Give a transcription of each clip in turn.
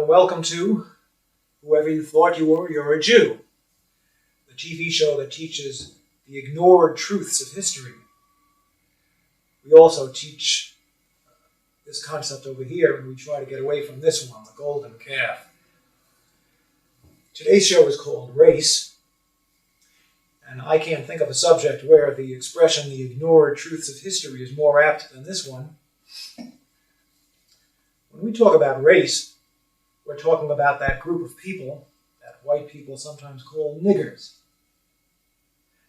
and welcome to Whoever You Thought You Were, You're a Jew, the TV show that teaches the ignored truths of history. We also teach this concept over here, and we try to get away from this one, the golden calf. Today's show is called Race, and I can't think of a subject where the expression the ignored truths of history is more apt than this one. When we talk about race, we're talking about that group of people that white people sometimes call niggers.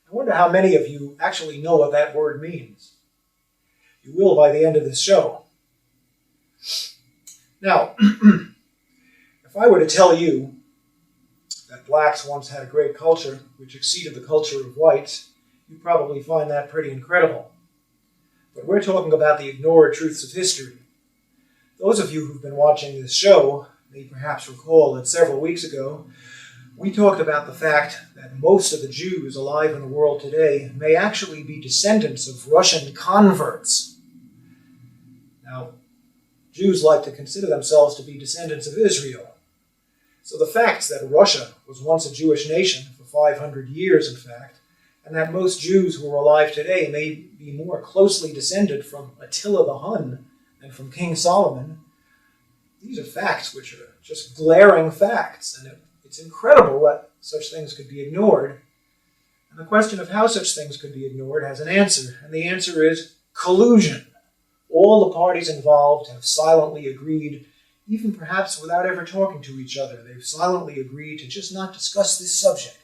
I wonder how many of you actually know what that word means. You will by the end of this show. Now, if I were to tell you that blacks once had a great culture which exceeded the culture of whites, you'd probably find that pretty incredible. But we're talking about the ignored truths of history. Those of you who've been watching this show may perhaps recall that several weeks ago, we talked about the fact that most of the Jews alive in the world today may actually be descendants of Russian converts. Now, Jews like to consider themselves to be descendants of Israel. So the facts that Russia was once a Jewish nation for 500 years, in fact, and that most Jews who are alive today may be more closely descended from Attila the Hun than from King Solomon, these are facts which are just glaring facts, and it's incredible that such things could be ignored. And the question of how such things could be ignored has an answer, and the answer is collusion. All the parties involved have silently agreed, even perhaps without ever talking to each other, they've silently agreed to just not discuss this subject.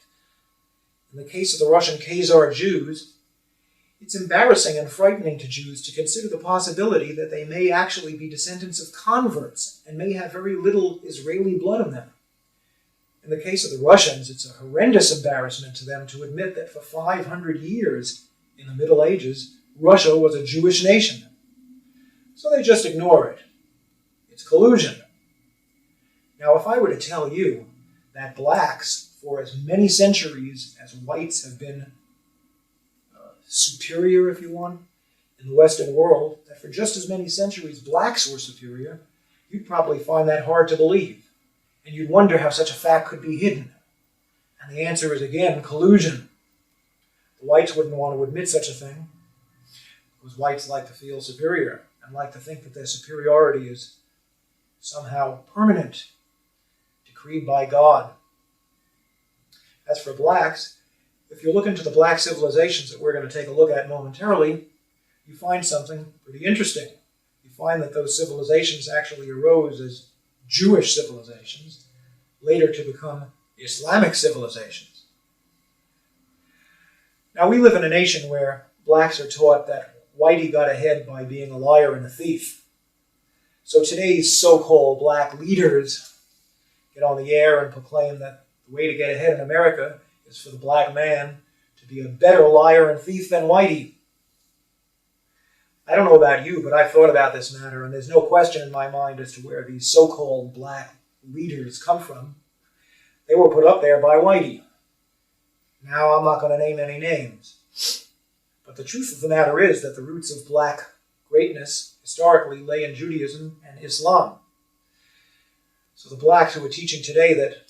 In the case of the Russian Khazar Jews, it's embarrassing and frightening to Jews to consider the possibility that they may actually be descendants of converts and may have very little Israeli blood in them. In the case of the Russians, it's a horrendous embarrassment to them to admit that for 500 years in the Middle Ages, Russia was a Jewish nation. So they just ignore it. It's collusion. Now, if I were to tell you that blacks, for as many centuries as whites have been superior, if you want, in the Western world, that for just as many centuries blacks were superior, you'd probably find that hard to believe. And you'd wonder how such a fact could be hidden. And the answer is, again, collusion. The whites wouldn't want to admit such a thing, because whites like to feel superior and like to think that their superiority is somehow permanent, decreed by God. As for blacks, if you look into the black civilizations that we're going to take a look at momentarily, you find something pretty interesting. You find that those civilizations actually arose as Jewish civilizations, later to become Islamic civilizations. Now, we live in a nation where blacks are taught that whitey got ahead by being a liar and a thief. So today's so-called black leaders get on the air and proclaim that the way to get ahead in America is for the black man to be a better liar and thief than whitey. I don't know about you, but I've thought about this matter, and there's no question in my mind as to where these so-called black leaders come from. They were put up there by whitey. Now, I'm not going to name any names. But the truth of the matter is that the roots of black greatness historically lay in Judaism and Islam. So the blacks who are teaching today that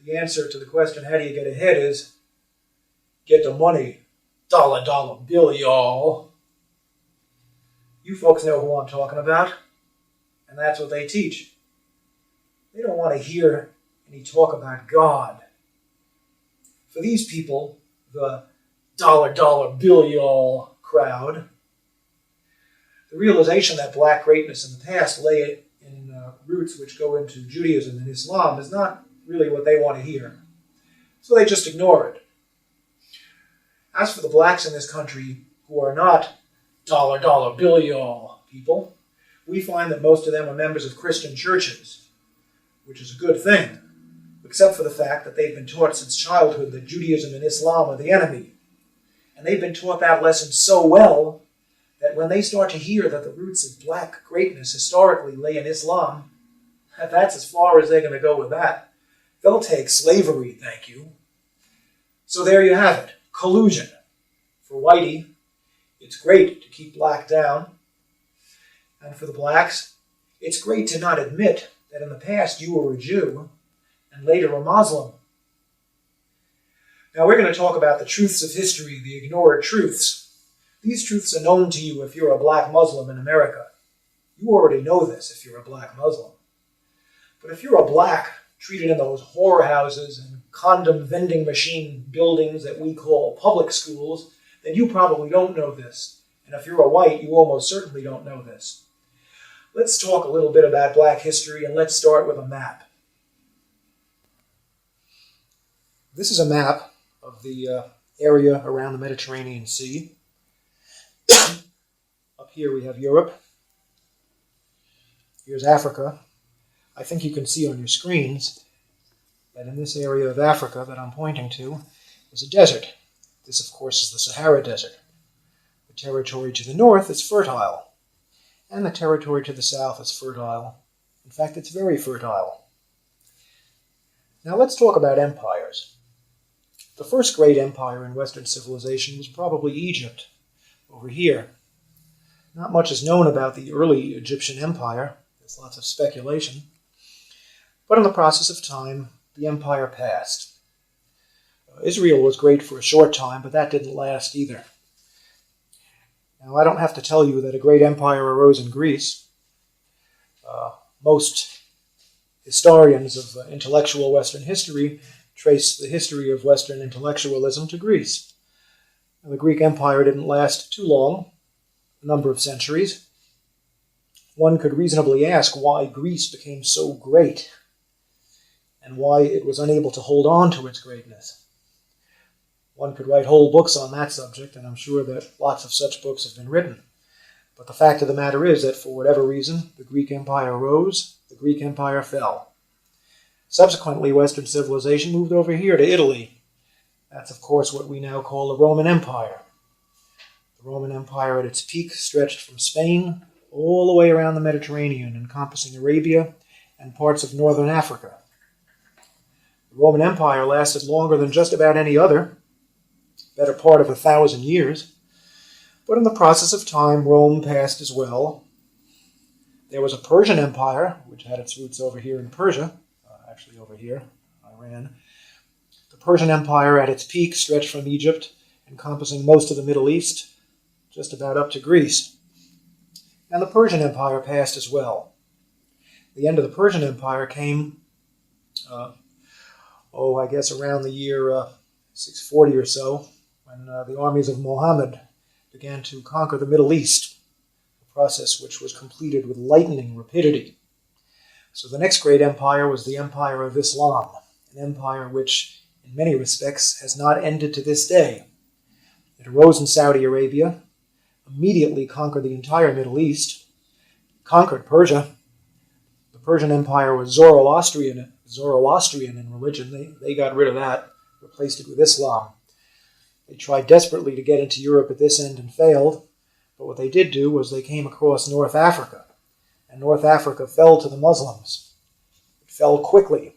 the answer to the question, how do you get ahead, is get the money. Dollar bill, y'all. You folks know who I'm talking about. And that's what they teach. They don't want to hear any talk about God. For these people, the dollar bill, y'all crowd, the realization that black greatness in the past lay in roots which go into Judaism and Islam is not really what they want to hear. So they just ignore it. As for the blacks in this country who are not dollar bill y'all people, we find that most of them are members of Christian churches, which is a good thing, except for the fact that they've been taught since childhood that Judaism and Islam are the enemy. And they've been taught that lesson so well that when they start to hear that the roots of black greatness historically lay in Islam, that's as far as they're going to go with that. They'll take slavery, thank you. So there you have it, collusion. For whitey, it's great to keep black down. And for the blacks, it's great to not admit that in the past you were a Jew and later a Muslim. Now we're going to talk about the truths of history, the ignored truths. These truths are known to you if you're a black Muslim in America. You already know this if you're a black Muslim. But if you're a black treated in those whorehouses and condom vending machine buildings that we call public schools, then you probably don't know this. And if you're a white, you almost certainly don't know this. Let's talk a little bit about black history, and let's start with a map. This is a map of the area around the Mediterranean Sea. Up here we have Europe. Here's Africa. I think you can see on your screens that in this area of Africa that I'm pointing to is a desert. This, of course, is the Sahara Desert. The territory to the north is fertile, and the territory to the south is fertile. In fact, it's very fertile. Now let's talk about empires. The first great empire in Western civilization was probably Egypt, over here. Not much is known about the early Egyptian empire. There's lots of speculation. But in the process of time, the empire passed. Israel was great for a short time, but that didn't last either. Now, I don't have to tell you that a great empire arose in Greece. Most historians of intellectual Western history trace the history of Western intellectualism to Greece. Now, the Greek Empire didn't last too long, a number of centuries. One could reasonably ask why Greece became so great and why it was unable to hold on to its greatness. One could write whole books on that subject, and I'm sure that lots of such books have been written. But the fact of the matter is that for whatever reason, the Greek Empire rose, the Greek Empire fell. Subsequently, Western civilization moved over here to Italy. That's, of course, what we now call the Roman Empire. The Roman Empire at its peak stretched from Spain all the way around the Mediterranean, encompassing Arabia and parts of northern Africa. The Roman Empire lasted longer than just about any other, better part of 1,000 years. But in the process of time, Rome passed as well. There was a Persian Empire, which had its roots over here in Persia, actually over here, Iran. The Persian Empire at its peak stretched from Egypt, encompassing most of the Middle East, just about up to Greece. And the Persian Empire passed as well. The end of the Persian Empire came, I guess around the year 640 or so, when the armies of Muhammad began to conquer the Middle East, a process which was completed with lightning rapidity. So the next great empire was the Empire of Islam, an empire which, in many respects, has not ended to this day. It arose in Saudi Arabia, immediately conquered the entire Middle East, conquered Persia. The Persian Empire was Zoroastrian in religion. They got rid of that, replaced it with Islam. They tried desperately to get into Europe at this end and failed, but what they did do was they came across North Africa, and North Africa fell to the Muslims. It fell quickly,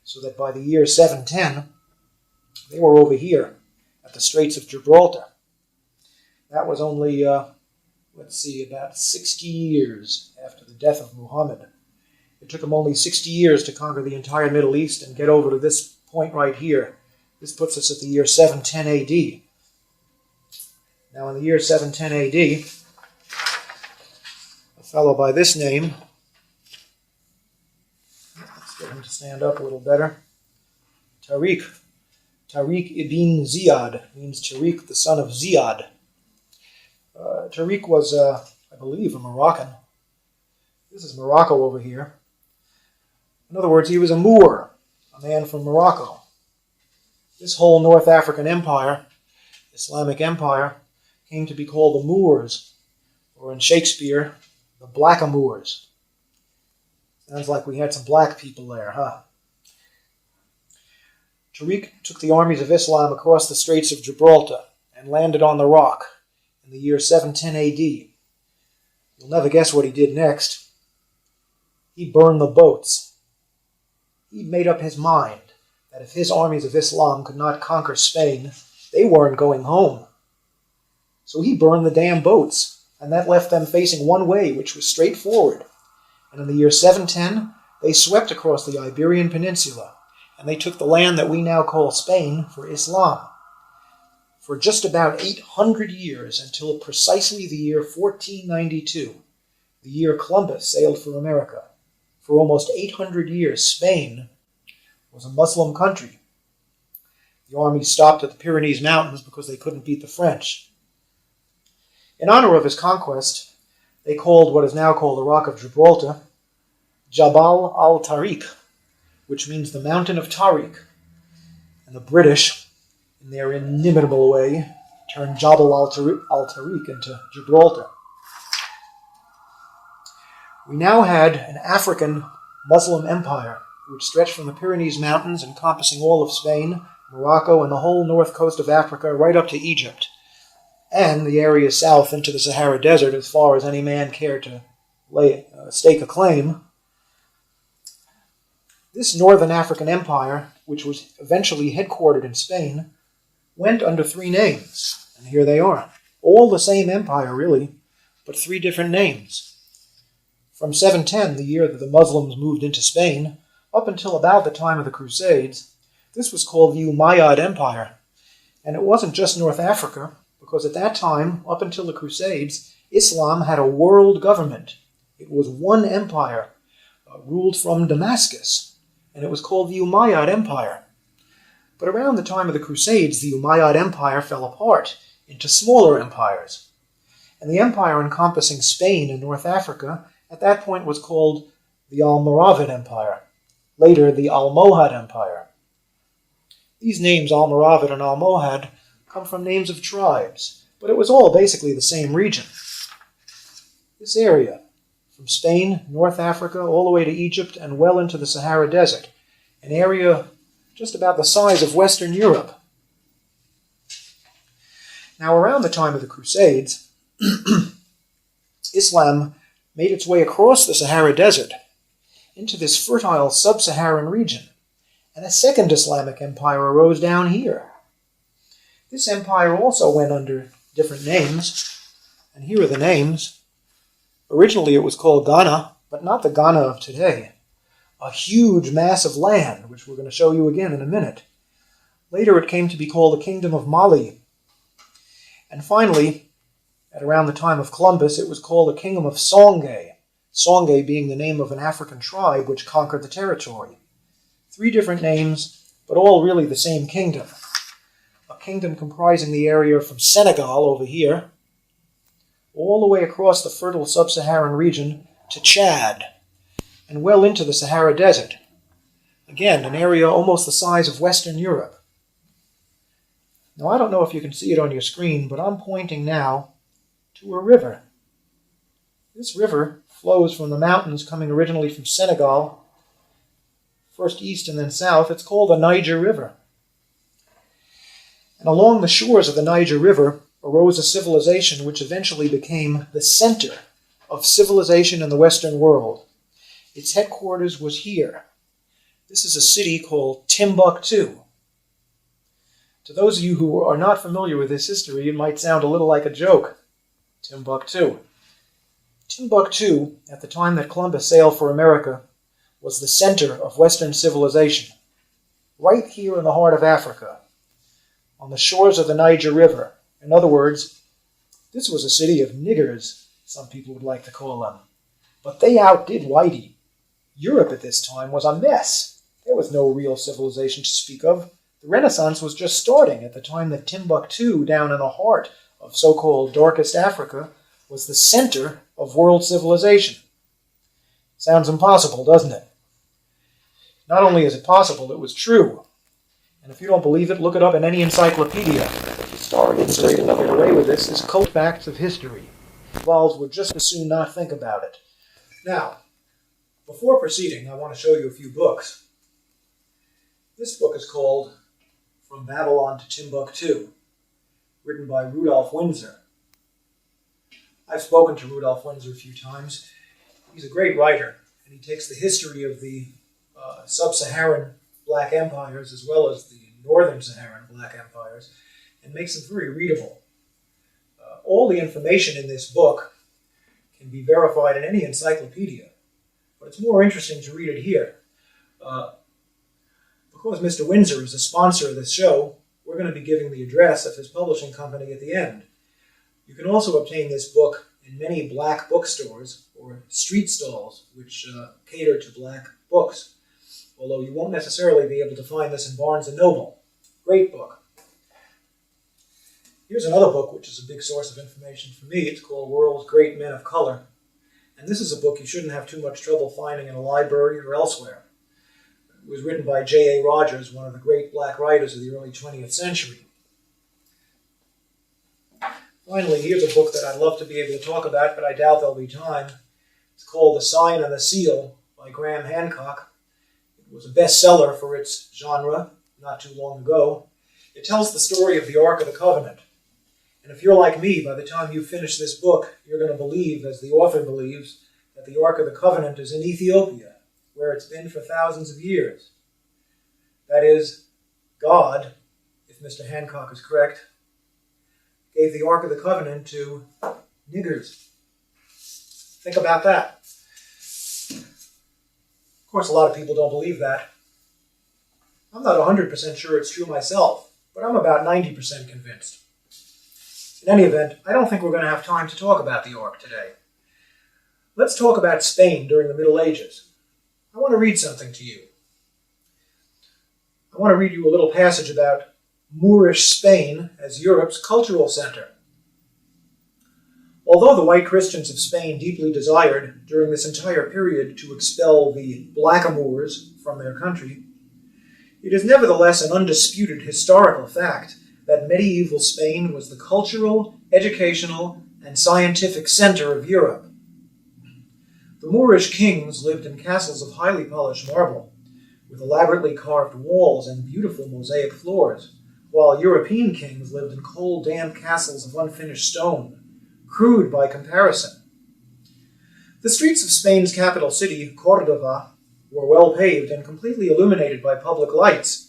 so that by the year 710, they were over here at the Straits of Gibraltar. That was only, about 60 years after the death of Muhammad. It took them only 60 years to conquer the entire Middle East and get over to this point right here. This puts us at the year 710 AD. Now, in the year 710 AD, a fellow by this name, let's get him to stand up a little better, Tariq ibn Ziyad, means Tariq, the son of Ziyad. Tariq was, I believe, a Moroccan. This is Morocco over here. In other words, he was a Moor, a man from Morocco. This whole North African empire, Islamic empire, came to be called the Moors, or in Shakespeare, the Blackamoors. Sounds like we had some black people there, huh? Tariq took the armies of Islam across the Straits of Gibraltar and landed on the Rock in the year 710 AD. You'll never guess what he did next. He burned the boats. He made up his mind that if his armies of Islam could not conquer Spain, they weren't going home. So he burned the damn boats, and that left them facing one way, which was straight forward. And in the year 710, They swept across the Iberian Peninsula, and they took the land that we now call Spain for Islam. For just about 800 years, until precisely the year 1492, the year Columbus sailed for America. For almost 800 years, Spain was a Muslim country. The army stopped at the Pyrenees Mountains because they couldn't beat the French. In honor of his conquest, they called what is now called the Rock of Gibraltar Jabal al-Tariq, which means the Mountain of Tariq. And the British, in their inimitable way, turned Jabal al-Tariq into Gibraltar. We now had an African Muslim empire which stretched from the Pyrenees Mountains, encompassing all of Spain, Morocco, and the whole north coast of Africa, right up to Egypt, and the area south into the Sahara Desert, as far as any man cared to stake a claim. This northern African empire, which was eventually headquartered in Spain, went under three names, and here they are. All the same empire, really, but three different names. From 710, the year that the Muslims moved into Spain, up until about the time of the Crusades, this was called the Umayyad Empire. And it wasn't just North Africa, because at that time, up until the Crusades, Islam had a world government. It was one empire, ruled from Damascus, and it was called the Umayyad Empire. But around the time of the Crusades, the Umayyad Empire fell apart into smaller empires. And the empire encompassing Spain and North Africa at that point was called the Almoravid Empire, later the Almohad Empire. These names, Almoravid and Almohad, come from names of tribes, but it was all basically the same region. This area, from Spain, North Africa, all the way to Egypt, and well into the Sahara Desert, an area just about the size of Western Europe. Now, around the time of the Crusades, Islam made its way across the Sahara Desert into this fertile sub-Saharan region, and a second Islamic empire arose down here. This empire also went under different names, and here are the names. Originally it was called Ghana, but not the Ghana of today. A huge mass of land, which we're going to show you again in a minute. Later it came to be called the Kingdom of Mali. And finally, at around the time of Columbus, it was called the Kingdom of Songhay, Songhay being the name of an African tribe which conquered the territory. Three different names, but all really the same kingdom. A kingdom comprising the area from Senegal over here, all the way across the fertile sub-Saharan region to Chad, and well into the Sahara Desert. Again, an area almost the size of Western Europe. Now, I don't know if you can see it on your screen, but I'm pointing now to a river. This river flows from the mountains coming originally from Senegal, first east and then south. It's called the Niger River. And along the shores of the Niger River arose a civilization which eventually became the center of civilization in the Western world. Its headquarters was here. This is a city called Timbuktu. To those of you who are not familiar with this history, it might sound a little like a joke. Timbuktu. Timbuktu, at the time that Columbus sailed for America, was the center of Western civilization, right here in the heart of Africa, on the shores of the Niger River. In other words, this was a city of niggers, some people would like to call them. But they outdid Whitey. Europe at this time was a mess. There was no real civilization to speak of. The Renaissance was just starting at the time that Timbuktu, down in the heart of so-called darkest Africa, was the center of world civilization. Sounds impossible, doesn't it? Not only is it possible, it was true. And if you don't believe it, look it up in any encyclopedia. Historians say another way with this is cult facts of history. Evolves would just as soon not think about it. Now, before proceeding, I want to show you a few books. This book is called From Babylon to Timbuktu, written by Rudolf Windsor. I've spoken to Rudolf Windsor a few times. He's a great writer, and he takes the history of the sub-Saharan black empires as well as the northern Saharan black empires and makes them very readable. All the information in this book can be verified in any encyclopedia, but but it's more interesting to read it here. Because Mr. Windsor is a sponsor of this show, we're going to be giving the address of his publishing company at the end. You can also obtain this book in many black bookstores or street stalls which cater to black books, although you won't necessarily be able to find this in Barnes & Noble. Great book. Here's another book which is a big source of information for me. It's called World's Great Men of Color. And this is a book you shouldn't have too much trouble finding in a library or elsewhere. It was written by J.A. Rogers, one of the great black writers of the early 20th century. Finally, here's a book that I'd love to be able to talk about, but I doubt there'll be time. It's called The Sign and the Seal by Graham Hancock. It was a bestseller for its genre not too long ago. It tells the story of the Ark of the Covenant. And if you're like me, by the time you finish this book, you're going to believe, as the author believes, that the Ark of the Covenant is in Ethiopia, where it's been for thousands of years. That is, God, if Mr. Hancock is correct, gave the Ark of the Covenant to niggers. Think about that. Of course, a lot of people don't believe that. I'm not 100% sure it's true myself, but I'm about 90% convinced. In any event, I don't think we're going to have time to talk about the Ark today. Let's talk about Spain during the Middle Ages. I want to read something to you. I want to read you a little passage about Moorish Spain as Europe's cultural center. Although the white Christians of Spain deeply desired, during this entire period, to expel the blackamoors from their country, it is nevertheless an undisputed historical fact that medieval Spain was the cultural, educational, and scientific center of Europe. The Moorish kings lived in castles of highly polished marble, with elaborately carved walls and beautiful mosaic floors, while European kings lived in cold, damp castles of unfinished stone, crude by comparison. The streets of Spain's capital city, Córdoba, were well paved and completely illuminated by public lights,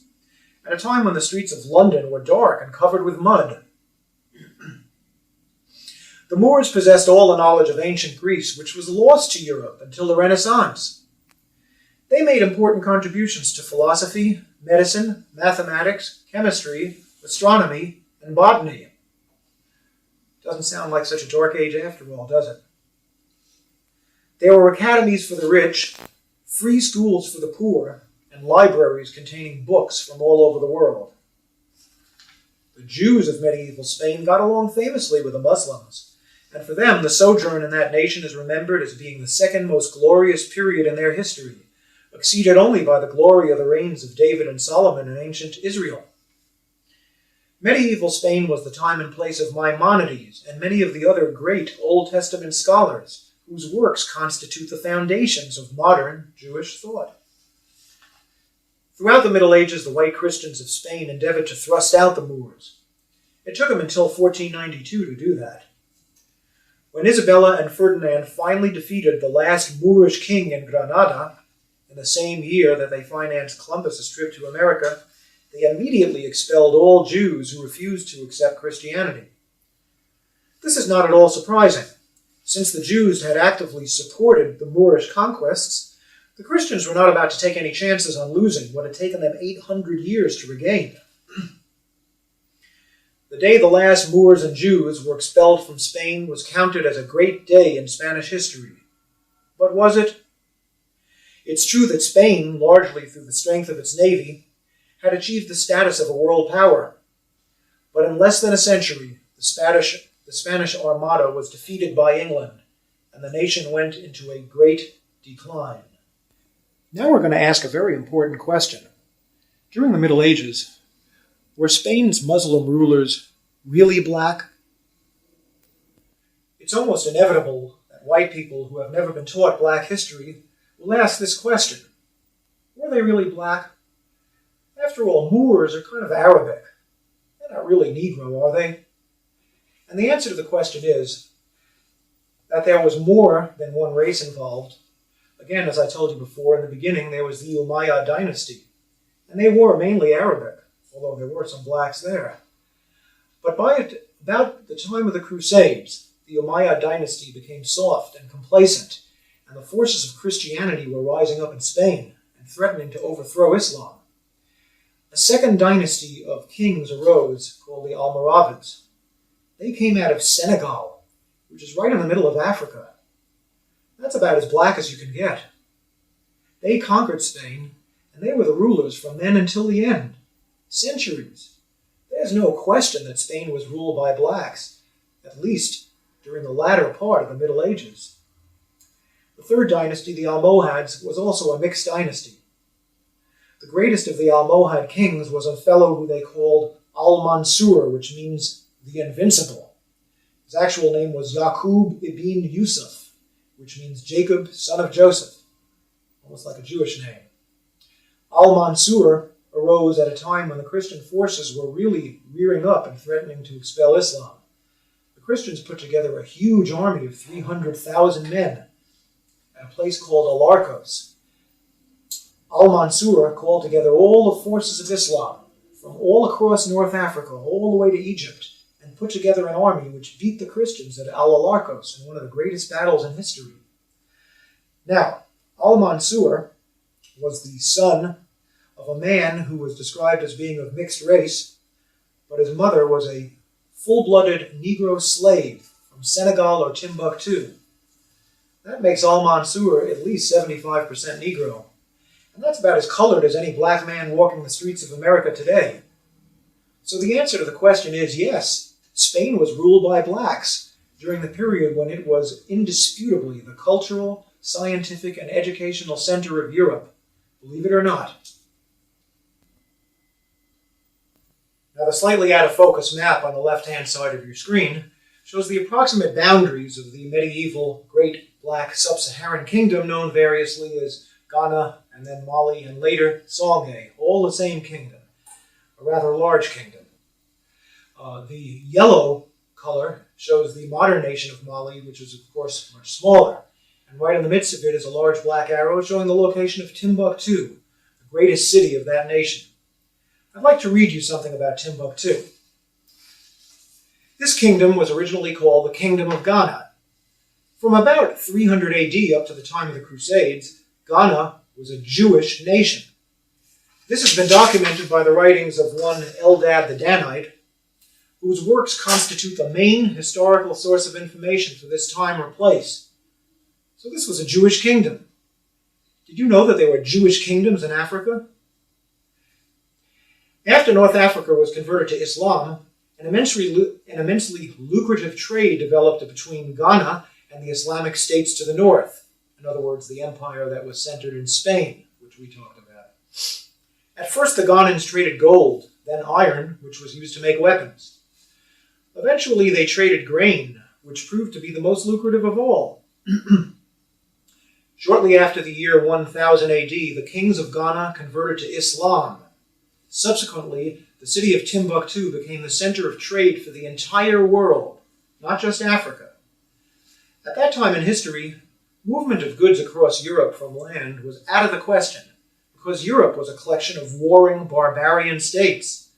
at a time when the streets of London were dark and covered with mud. The Moors possessed all the knowledge of ancient Greece, which was lost to Europe until the Renaissance. They made important contributions to philosophy, medicine, mathematics, chemistry, astronomy, and botany. Doesn't sound like such a dark age after all, does it? There were academies for the rich, free schools for the poor, and libraries containing books from all over the world. The Jews of medieval Spain got along famously with the Muslims, and for them the sojourn in that nation is remembered as being the second most glorious period in their history, exceeded only by the glory of the reigns of David and Solomon in ancient Israel. Medieval Spain was the time and place of Maimonides and many of the other great Old Testament scholars, whose works constitute the foundations of modern Jewish thought. Throughout the Middle Ages, the white Christians of Spain endeavored to thrust out the Moors. It took them until 1492 to do that. When Isabella and Ferdinand finally defeated the last Moorish king in Granada, in the same year that they financed Columbus's trip to America, they immediately expelled all Jews who refused to accept Christianity. This is not at all surprising. Since the Jews had actively supported the Moorish conquests, the Christians were not about to take any chances on losing what had taken them 800 years to regain. The day the last Moors and Jews were expelled from Spain was counted as a great day in Spanish history. But was it? It's true that Spain, largely through the strength of its navy, had achieved the status of a world power. But in less than a century, the Spanish Armada was defeated by England, and the nation went into a great decline. Now we're going to ask a very important question. During the Middle Ages, were Spain's Muslim rulers really black? It's almost inevitable that white people who have never been taught black history will ask this question. Were they really black? After all, Moors are kind of Arabic. They're not really Negro, are they? And the answer to the question is that there was more than one race involved. Again, as I told you before, in the beginning there was the Umayyad dynasty, and they were mainly Arabic, although there were some blacks there. But by about the time of the Crusades, the Umayyad dynasty became soft and complacent, and the forces of Christianity were rising up in Spain and threatening to overthrow Islam. A second dynasty of kings arose called the Almoravids. They came out of Senegal, which is right in the middle of Africa. That's about as black as you can get. They conquered Spain, and they were the rulers from then until the end. Centuries. There's no question that Spain was ruled by blacks, at least during the latter part of the Middle Ages. The third dynasty, the Almohads, was also a mixed dynasty. The greatest of the Almohad kings was a fellow who they called Al-Mansur, which means the Invincible. His actual name was Yaqub ibn Yusuf, which means Jacob, son of Joseph, almost like a Jewish name. Al-Mansur arose at a time when the Christian forces were really rearing up and threatening to expel Islam. The Christians put together a huge army of 300,000 men at a place called Alarcos. Al-Mansur called together all the forces of Islam from all across North Africa, all the way to Egypt, and put together an army which beat the Christians at Al-Alarcos in one of the greatest battles in history. Now, Al-Mansur was the son of a man who was described as being of mixed race, but his mother was a full-blooded Negro slave from Senegal or Timbuktu. That makes Al-Mansur at least 75% Negro. And that's about as colored as any black man walking the streets of America today. So the answer to the question is yes, Spain was ruled by blacks during the period when it was indisputably the cultural, scientific, and educational center of Europe, believe it or not. Now the slightly out of focus map on the left-hand side of your screen shows the approximate boundaries of the medieval Great Black Sub-Saharan Kingdom known variously as Ghana, and then Mali, and later Songhai, all the same kingdom, a rather large kingdom. The yellow color shows the modern nation of Mali, which is, of course, much smaller. And right in the midst of it is a large black arrow showing the location of Timbuktu, the greatest city of that nation. I'd like to read you something about Timbuktu. This kingdom was originally called the Kingdom of Ghana. From about 300 AD up to the time of the Crusades, Ghana was a Jewish nation. This has been documented by the writings of one Eldad the Danite, whose works constitute the main historical source of information for this time or place. So this was a Jewish kingdom. Did you know that there were Jewish kingdoms in Africa? After North Africa was converted to Islam, an immensely lucrative trade developed between Ghana and the Islamic states to the north. In other words, the empire that was centered in Spain, which we talked about. At first, the Ghanans traded gold, then iron, which was used to make weapons. Eventually, they traded grain, which proved to be the most lucrative of all. Shortly after the year 1000 AD, the kings of Ghana converted to Islam. Subsequently, the city of Timbuktu became the center of trade for the entire world, not just Africa. At that time in history, movement of goods across Europe from land was out of the question, because Europe was a collection of warring barbarian states.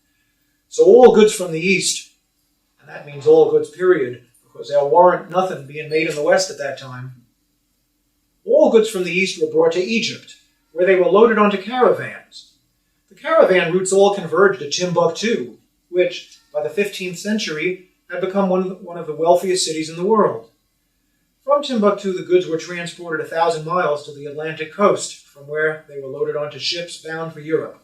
So all goods from the East, and that means all goods period, because there weren't nothing being made in the West at that time, all goods from the East were brought to Egypt, where they were loaded onto caravans. The caravan routes all converged at Timbuktu, which, by the 15th century, had become one of the wealthiest cities in the world. From Timbuktu, the goods were transported 1,000 miles to the Atlantic coast, from where they were loaded onto ships bound for Europe.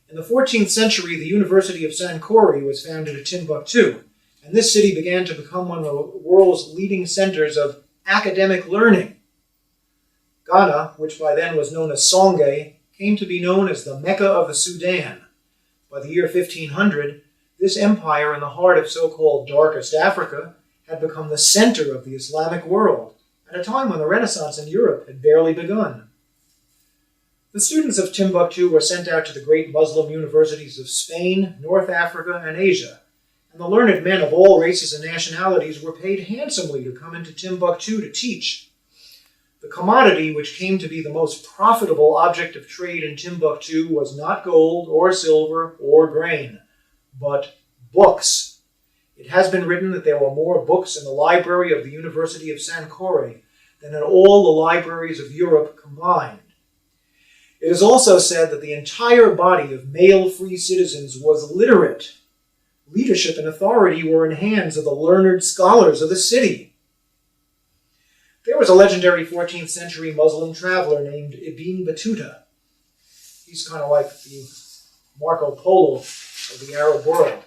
In the 14th century, the University of Sankore was founded at Timbuktu, and this city began to become one of the world's leading centers of academic learning. Ghana, which by then was known as Songhai, came to be known as the Mecca of the Sudan. By the year 1500, this empire in the heart of so-called darkest Africa had become the center of the Islamic world, at a time when the Renaissance in Europe had barely begun. The students of Timbuktu were sent out to the great Muslim universities of Spain, North Africa, and Asia, and the learned men of all races and nationalities were paid handsomely to come into Timbuktu to teach. The commodity which came to be the most profitable object of trade in Timbuktu was not gold or silver or grain, but books. It has been written that there were more books in the library of the University of Sankore than in all the libraries of Europe combined. It is also said that the entire body of male free citizens was literate. Leadership and authority were in hands of the learned scholars of the city. There was a legendary 14th century Muslim traveler named Ibn Battuta. He's kind of like the Marco Polo of the Arab world.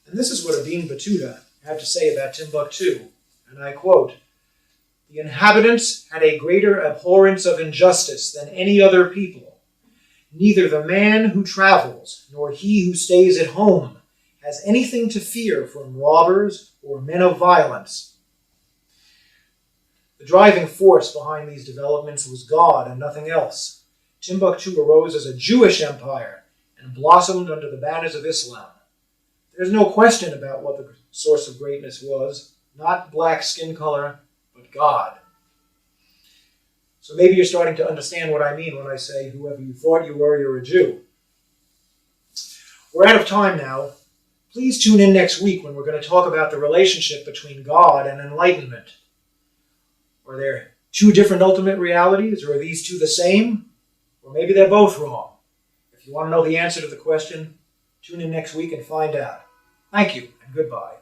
And this is what Ibn Battuta had to say about Timbuktu, and I quote, "The inhabitants had a greater abhorrence of injustice than any other people. Neither the man who travels nor he who stays at home has anything to fear from robbers or men of violence." The driving force behind these developments was God and nothing else. Timbuktu arose as a Jewish empire and blossomed under the banners of Islam. There's no question about what the source of greatness was, not black skin color, but God. So maybe you're starting to understand what I mean when I say, whoever you thought you were, you're a Jew. We're out of time now. Please tune in next week when we're going to talk about the relationship between God and enlightenment. Are there two different ultimate realities, or are these two the same? Or maybe they're both wrong. If you want to know the answer to the question, tune in next week and find out. Thank you, and goodbye.